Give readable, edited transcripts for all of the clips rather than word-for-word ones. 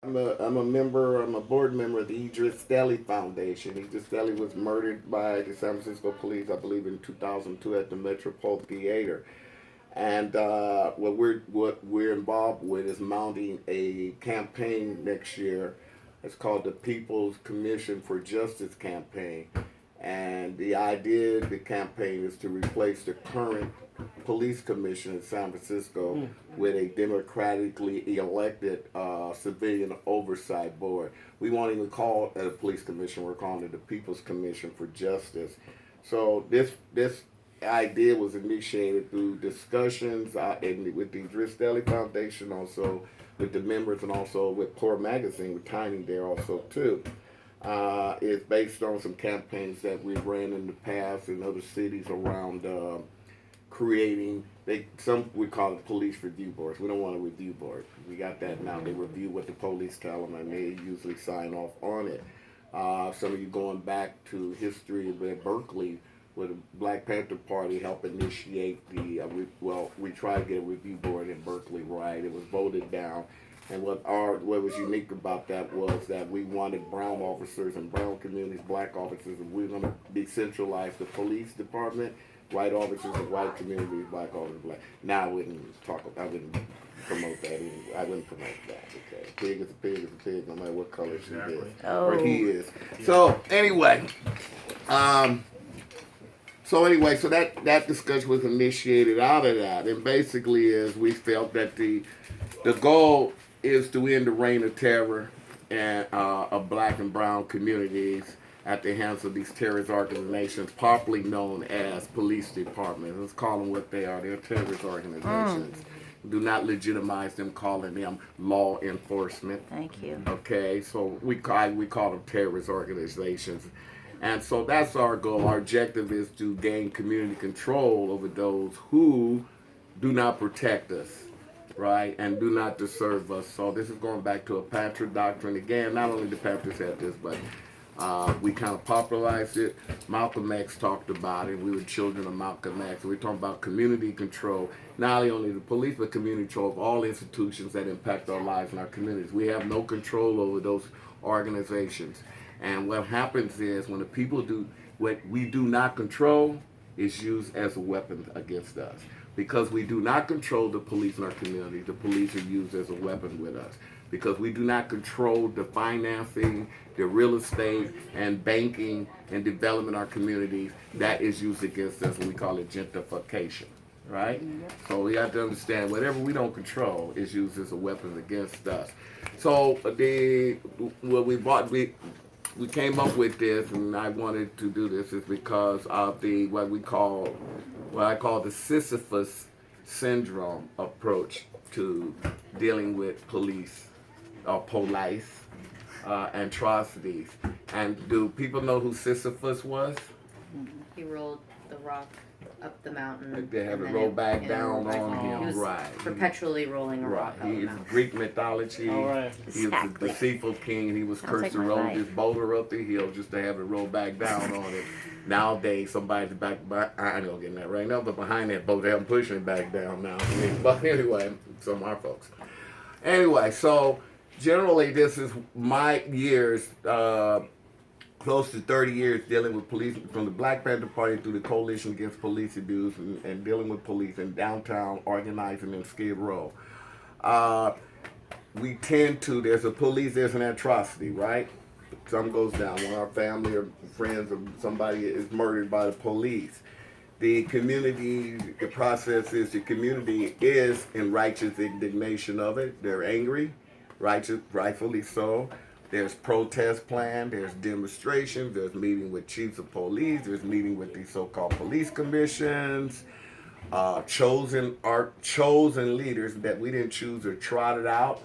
I'm a board member of the Idris Stelly Foundation. Idris Stelly was murdered by the San Francisco police, I believe, in 2002 at the Metropole Theater. And what we're involved with is mounting a campaign next year. It's called the People's Commission for Justice campaign. And the idea of the campaign is to replace the current police commission in San Francisco with a democratically elected civilian oversight board. We won't even call it a police commission. We're calling it the People's Commission for Justice. So this idea was initiated through discussions with the Idris Stelly Foundation, also with the members, and also with Core Magazine, with Tiny there also too. It's based on some campaigns that we've ran in the past in other cities around creating. Some we call it police review boards. We don't want a review board. We got that now. They review what the police tell them, and they usually sign off on it. Some of you going back to history of Berkeley, where the Black Panther Party helped initiate we tried to get a review board in Berkeley, right? It was voted down. And what was unique about that was that we wanted brown officers and brown communities, black officers, and we were going to decentralize the police department, white officers and white communities, black officers, black. Now I wouldn't promote that either. I wouldn't promote that. Okay, pig is a pig is a pig, no matter what color she is or he is. So anyway, so that discussion was initiated out of that, and basically is we felt that the goal is to end the reign of terror and of black and brown communities at the hands of these terrorist organizations, popularly known as police departments. Let's call them what they are. They're terrorist organizations. Do not legitimize them calling them law enforcement. Thank you. Okay, so we call them terrorist organizations. And so that's our goal. Our objective is to gain community control over those who do not protect us, right, and do not deserve us. So this is going back to a Panther doctrine. Again, not only the Panthers had this, but we kind of popularized it. Malcolm X talked about it. We were children of Malcolm X. We're talking about community control, not only the police, but community control of all institutions that impact our lives and our communities. We have no control over those organizations. And what happens is when the people do what we do not control, is used as a weapon against us. Because we do not control the police in our community, the police are used as a weapon with us. Because we do not control the financing, the real estate, and banking and development in our communities, that is used against us, and we call it gentrification, right? So we have to understand whatever we don't control is used as a weapon against us. So we came up with this, and I wanted to do this is because of what I call the Sisyphus syndrome approach to dealing with police atrocities. And do people know who Sisyphus was? He rolled the rock up the mountain. They have it roll back down on him. He was right. perpetually rolling a rock up the He is mountain. Greek mythology. All right. He was the deceitful king, and he was cursed to roll this boulder up the hill just to have it roll back down on it. Nowadays, somebody's back, I ain't gonna get that right now, but behind that boat, they have pushing it back down now. But anyway, some of our folks. Anyway, so generally, this is my years, close to 30 years dealing with police, from the Black Panther Party through the Coalition Against Police Abuse, and dealing with police in downtown, organizing in Skid Row. There's an atrocity, right? Something goes down when our family or friends or somebody is murdered by the police. The process is the community is in righteous indignation of it. They're angry, rightfully so. There's protest planned, there's demonstrations, there's meeting with chiefs of police, there's meeting with these so-called police commissions, chosen leaders that we didn't choose are trotted out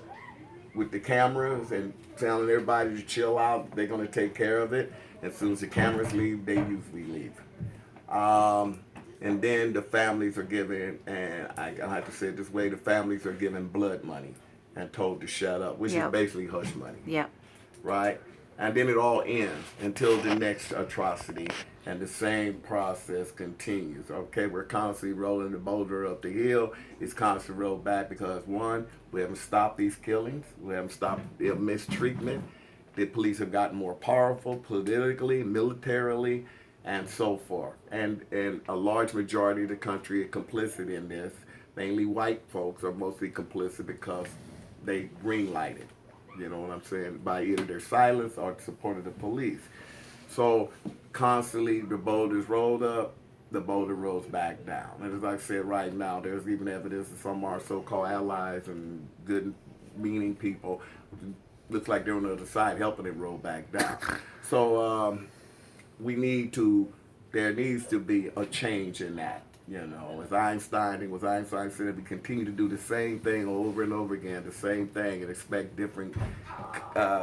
with the cameras and telling everybody to chill out. They're going to take care of it. As soon as the cameras leave, they usually leave. And then the families are given, and I have to say it this way, the families are given blood money and told to shut up, which is basically hush money. Yep. Right? and then it all ends until the next atrocity, and the same process continues. Okay, we're constantly rolling the boulder up the hill. It's constantly rolled back because one, we haven't stopped these killings. We haven't stopped the mistreatment. The police have gotten more powerful politically, militarily, and so forth. And a large majority of the country are complicit in this. Mainly white folks are mostly complicit because they green-light it. You know what I'm saying? By either their silence or support of the police. So constantly the boulder's rolled up, the boulder rolls back down. And as I said right now, there's even evidence that some of our so-called allies and good meaning people looks like they're on the other side helping it roll back down. So there needs to be a change in that. You know, as Einstein said, we continue to do the same thing over and over again, the same thing, and expect different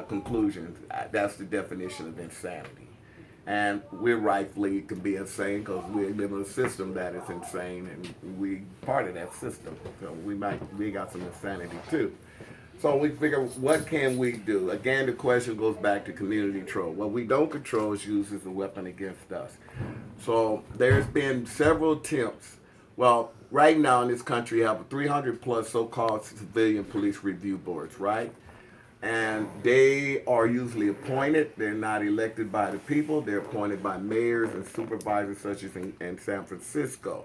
conclusions. That's the definition of insanity. And we rightfully can be insane because we live in a system that is insane, and we part of that system. So we got some insanity too. So we figure, what can we do? Again, the question goes back to community control. What we don't control is used as a weapon against us. So there's been several attempts. Well, right now in this country, you have 300 plus so-called civilian police review boards, right? And they are usually appointed. They're not elected by the people. They're appointed by mayors and supervisors, such as in San Francisco.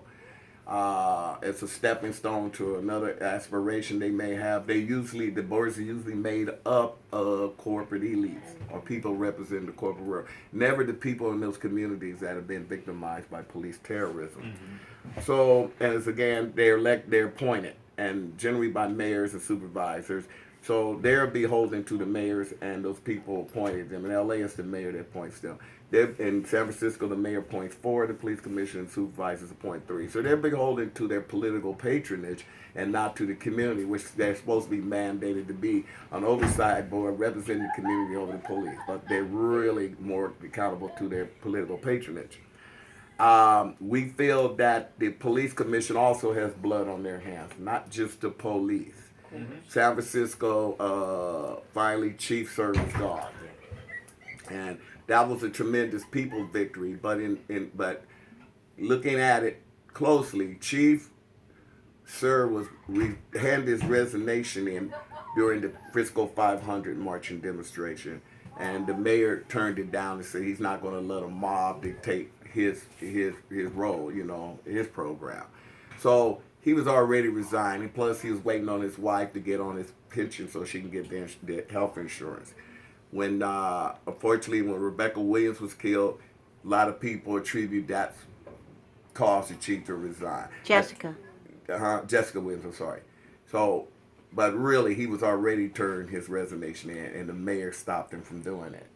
It's a stepping stone to another aspiration they may have. The boards are usually made up of corporate elites or people representing the corporate world. Never the people in those communities that have been victimized by police terrorism. Mm-hmm. So, as again, they're appointed, and generally by mayors and supervisors. So they're beholden to the mayors and those people appointed them. In LA, it's the mayor that appoints them. In San Francisco, the mayor appoints 4, the police commission and supervisors appoint 3. So they're beholden to their political patronage and not to the community, which they're supposed to be mandated to be an oversight board representing the community over the police. But they're really more accountable to their political patronage. We feel that the police commission also has blood on their hands, not just the police. Mm-hmm. San Francisco, finally, Chief Service Guard, and that was a tremendous people victory. But but looking at it closely, Chief Sir handed his resignation in during the Frisco 500 marching demonstration, and the mayor turned it down and said he's not going to let a mob dictate his role, his program. So he was already resigning. Plus, he was waiting on his wife to get on his pension so she can get the health insurance. Unfortunately, when Rebecca Williams was killed, a lot of people attribute that caused the chief to resign. Jessica Williams, I'm sorry. But really, he was already turned his resignation in, and the mayor stopped him from doing it.